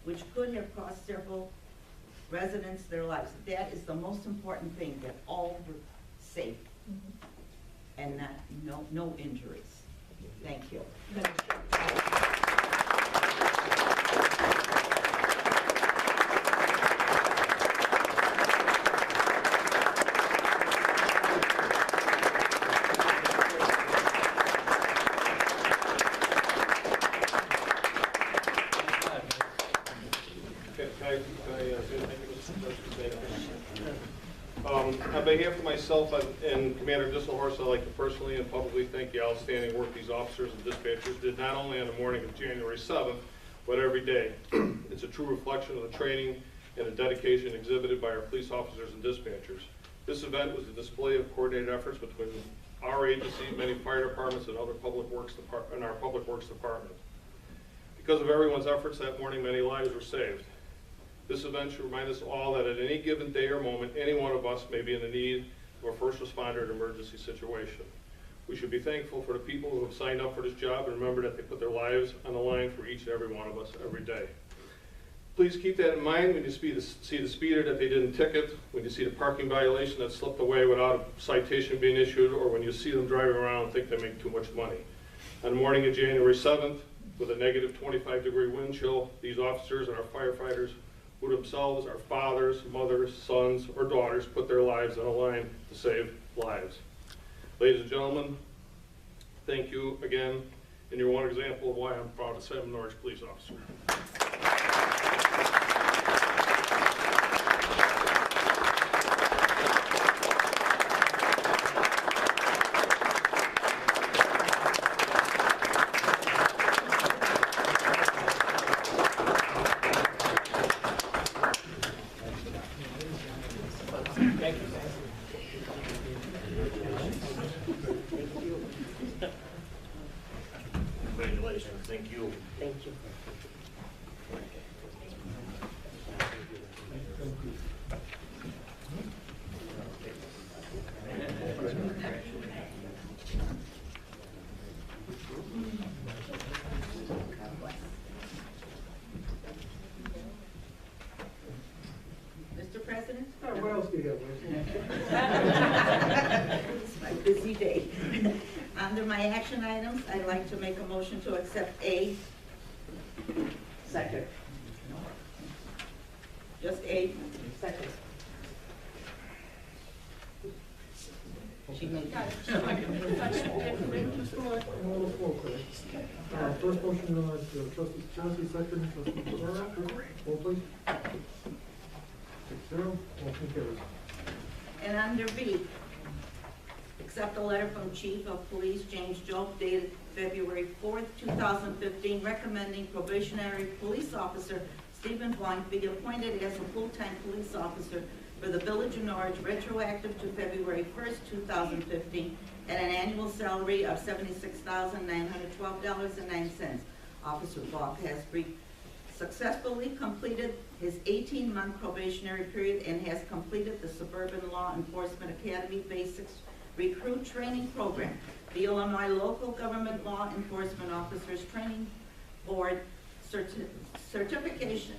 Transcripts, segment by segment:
which could have cost several residents their lives. That is the most important thing, that all were safe and no injuries. Thank you. On behalf of myself and Commander Disselhorst, I'd like to personally and publicly thank the outstanding work these officers and dispatchers did not only on the morning of January 7th, but every day. It's a true reflection of the training and the dedication exhibited by our police officers and dispatchers. This event was a display of coordinated efforts between our agency, many fire departments, and other public works department. Because of everyone's efforts that morning, many lives were saved. This event should remind us all that at any given day or moment, any one of us may be in the need of a first responder in an emergency situation. We should be thankful for the people who have signed up for this job and remember that they put their lives on the line for each and every one of us every day. Please keep that in mind when you see the speeder that they didn't ticket, when you see the parking violation that slipped away without a citation being issued, or when you see them driving around and think they make too much money. On the morning of January 7th, with a negative 25-degree wind chill, these officers and our firefighters, who themselves are fathers, mothers, sons, or daughters, put their lives on the line to save lives. Ladies and gentlemen, thank you again, and you're one example of why I'm proud to say I'm a Norridge police officer. Congratulations. Thank you. Thank you. Mr. President? What else do you have, It's my busy day. Under my action items, I'd like to make a motion to accept A. Second. Just A. Second. She made it. First motion, trustee Chauncey, second, trustee Ferraro. Roll please. 6-0, motion carries. And under B, accept a letter from Chief of Police James Job dated February 4th, 2015, recommending probationary police officer Stephen VoN be appointed as a full-time police officer for the Village of Norridge, retroactive to February 1st, 2015, at an annual salary of $76,912.09. Officer VoN has successfully completed his 18-month probationary period and has completed the Suburban Law Enforcement Academy Basics Recruit Training Program, the Illinois Local Government Law Enforcement Officers Training Board certification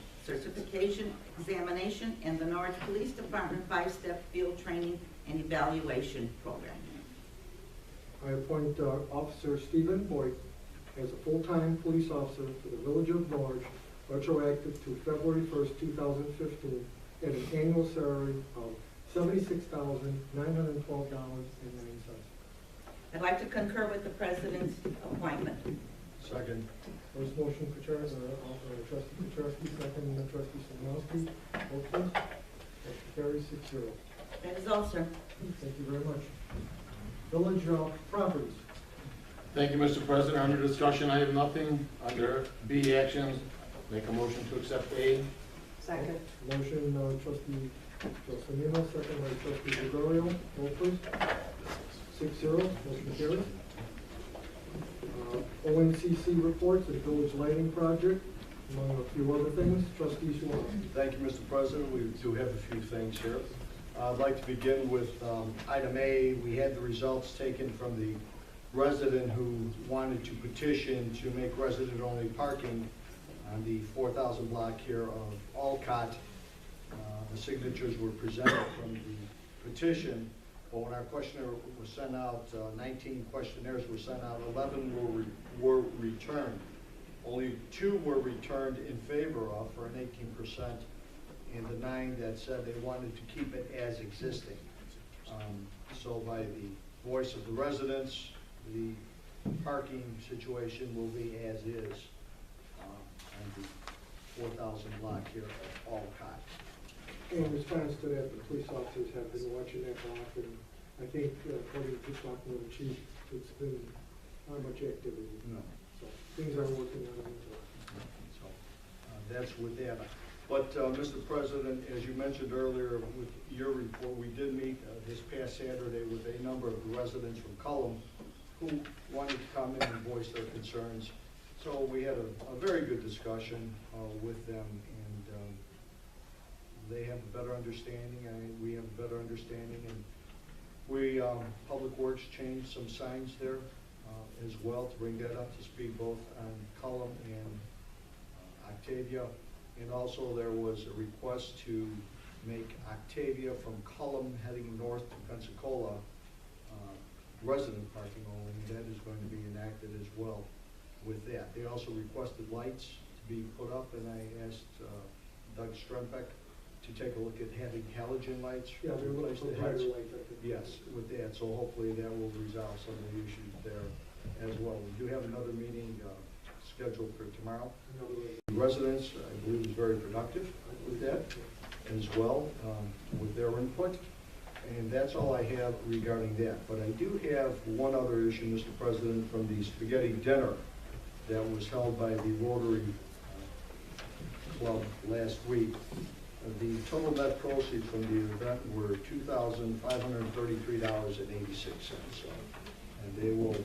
examination, and the Norridge Police Department 5-step field training and evaluation program. I appoint Officer Stephen Boyd as a full-time police officer for the Village of Norridge, retroactive to February 1st, 2015, at an annual salary of $76,912.09. I'd like to concur with the President's appointment. Second. First motion, trustee Kucharski, second, trustee Simanowski. Vote please. Motion carries 6-0. That is all, sir. Thank you very much. Village properties. Thank you, Mr. President. Under discussion, I have nothing. Under B, actions, make a motion to accept A. Second. Motion, trustee Josefino, second by trustee Gregorio. Vote please. 6-0, motion carries. ONCC reports, the village lighting project, among a few other things. Trustee Swan. Thank you, Mr. President. We do have a few things here. I'd like to begin with item A. We had the results taken from the resident who wanted to petition to make resident-only parking on the 4,000 block here of Alcott. The signatures were presented from the petition, but when our questionnaire was sent out, 19 questionnaires were sent out, 11 were returned. Only 2 were returned in favor of for an 18%, and the 9 that said they wanted to keep it as existing. So by the voice of the residents, the parking situation will be as is on the 4,000 block here at Alcott. In response to that, the police officers have been watching that block, and I think, according to talking with the chief, it's been not much activity. No. So things are working on it. So that's with that. But, Mr. President, as you mentioned earlier with your report, we did meet this past Saturday with a number of residents from Cullum who wanted to come in and voice their concerns. So we had a very good discussion with them, and they have a better understanding, and we have a better understanding. And we, Public Works changed some signs there as well to bring that up to speed, both on Cullum and Octavia. And also there was a request to make Octavia from Cullum heading north to Pensacola resident parking only. That is going to be enacted as well with that. They also requested lights to be put up, and I asked Doug Strempek to take a look at having halogen lights. Yeah, they're looking for brighter lights, I think. Yes, with that, so hopefully that will resolve some of the issues there as well. We do have another meeting scheduled for tomorrow. The residents, I believe, is very productive with that as well, with their input. And that's all I have regarding that. But I do have one other issue, Mr. President, from the spaghetti dinner that was held by the Rotary Club last week. The total net proceeds from the event were $2,533.86. And they will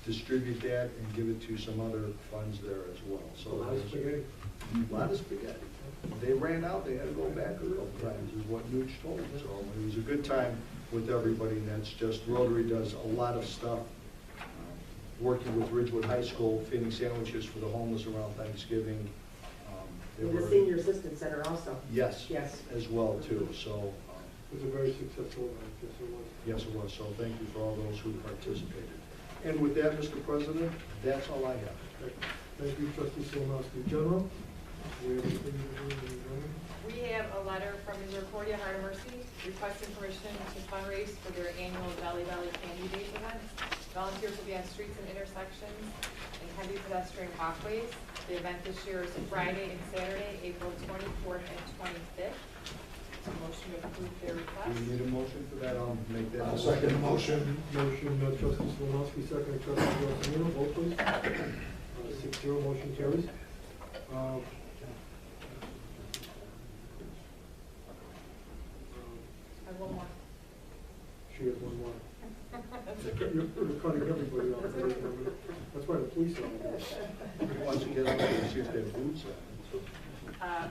distribute that and give it to some other funds there as well. So A lot of spaghetti. A lot of spaghetti. They ran out, they had to go back a couple times, is what Nooch told me. So it was a good time with everybody, and that's just, Rotary does a lot of stuff, working with Ridgewood High School, feeding sandwiches for the homeless around Thanksgiving. And the Senior Assistance Center also. Yes. Yes. As well, too, so. It was a very successful event, yes, it was. Yes, it was, so thank you for all those who participated. And with that, Mr. President, that's all I have. Thank you, trustee Solomowski. General, we have anything to do in the morning? We have a letter from Misericordia Heart of Mercy requesting permission to fundraise for their annual Valley Candy Days event. Volunteers will be on streets and intersections and heavy pedestrian walkways. The event this year is Friday and Saturday, April 24th and 25th. Motion to approve their Do request. we need a motion for that? I'll make that. I'll second the motion. Motion, trustee Solomowski, second, trustee Rosanna, vote please. 6-0, motion carries. I have one more. She has one more. That's okay. You're cutting everybody off. That's why the police are there. Once you get out there, see if they have boots on.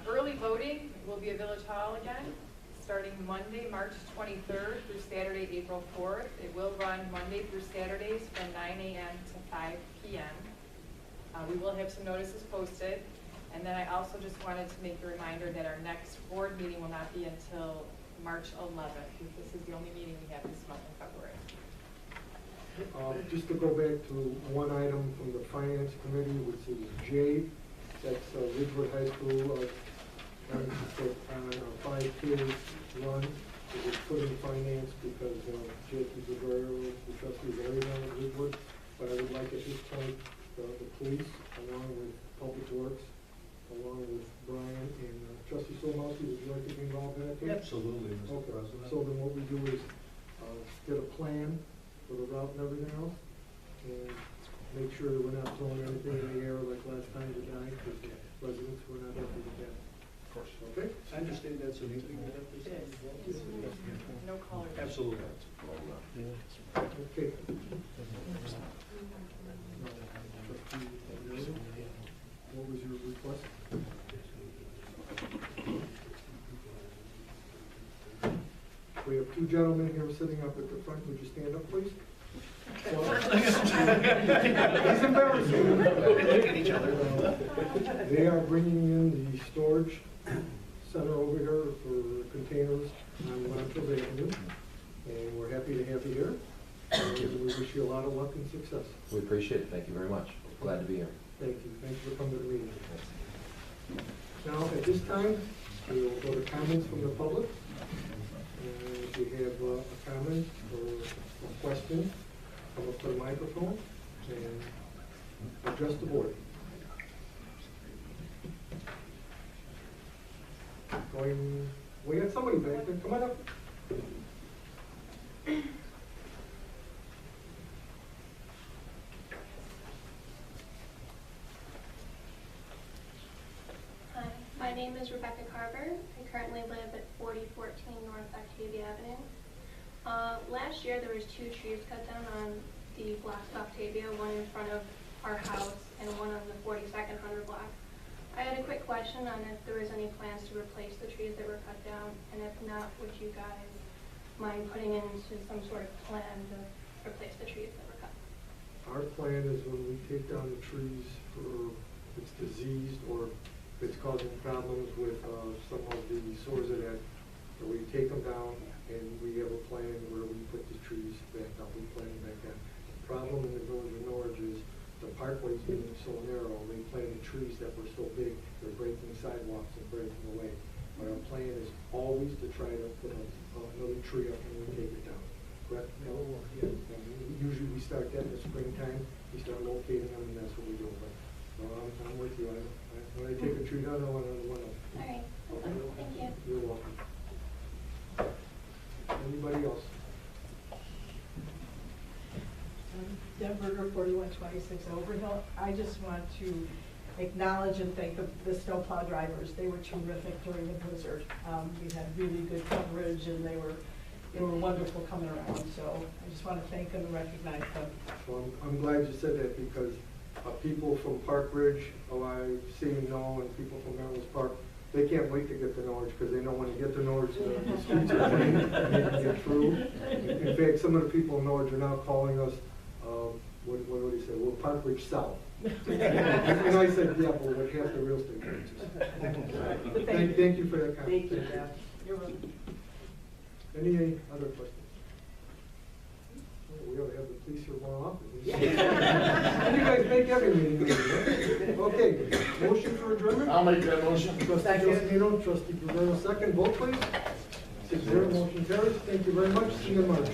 Early voting will be at Village Hall again, starting Monday, March 23rd through Saturday, April 4th. It will run Monday through Saturdays from 9 a.m. to 5 p.m. We will have some notices posted. And then I also just wanted to make the reminder that our next board meeting will not be until March 11th, because this is the only meeting we have this month in February. Just to go back to one item from the finance committee, which is J, that's Ridgewood High School, trying to put on a 5K run. It was put in finance because Jake is a very, the trustees are down in Ridgewood, but I would like at this point, the police, along with Public Works, along with Brian and trustee Solomowski, would you like to be involved in that too? Absolutely, Mr. Okay, President. so then what we do is get a plan for the route and everything else, and make sure that we're not throwing anything in the air like last time tonight, because the residents were not happy with that. Of course. Okay? I understand that's an evening event this time. It is. No color. Absolutely. Okay. What was your request? We have two gentlemen here sitting up at the front. Would you stand up, please? He's embarrassing. Look at each other. They are bringing in the storage center over here for containers on Montrose Avenue, and we're happy to have you here. And we wish you a lot of luck and success. We appreciate it. Thank you very much. Glad to be here. Thank you. Thanks for coming to the meeting. Now, at this time, we will go to comments from the public. And if you have a comment or a question, come up to the microphone and address the board. We got somebody back there. Come on up. Hi, my name is Rebecca Carver. I currently live at 4014 North Octavia Avenue. Last year there was 2 trees cut down on the block of Octavia, one in front of our house and one on the 42nd 100 block. I had a quick question on if there was any plans to replace the trees that were cut down, and if not, would you guys mind putting into some sort of plan to replace the trees that were cut? Our plan is when we take down the trees for if it's diseased or if it's causing problems with some of the sores of that, that we take them down and we have a plan where we put the trees back up. We plan them back down. The problem in the village of Norridge is the parkways being so narrow, they planted trees that were so big, they're breaking sidewalks and breaking away. But our plan is always to try to put another tree up when we take it down. Correct? No, yeah. And usually we start that in the springtime, we start locating them, and that's what we do. But no, I'm with you. When I take a tree down, I want another one up. All right, Okay? thank you. You're welcome. Anybody else? Deb Berger, 4126 Overhill. I just want to acknowledge and thank the snowplow drivers. They were terrific during the blizzard. We had really good coverage, and they were wonderful coming around. So I just want to thank them and recognize them. Well, I'm glad you said that because people from Park Ridge, I've seen know, and people from Maryland's Park, they can't wait to get to Norridge because they know when you get to Norridge, the streets are clean and they can get through. In fact, some of the people in Norridge are now calling us, what do they say? We're Park Ridge South. And I said, yeah, well, we're half the real estate prices. Thank you for that comment. Thank you, Deb. You're welcome. Any other questions? Oh, we ought to have the police here more often. You guys make every meeting. Right? Okay, motion for adjournment? I'll make that motion. Trustee Giuliano, trustee Guerrero, second. Vote please. 6-0, motion carries. Thank you very much. See you in March.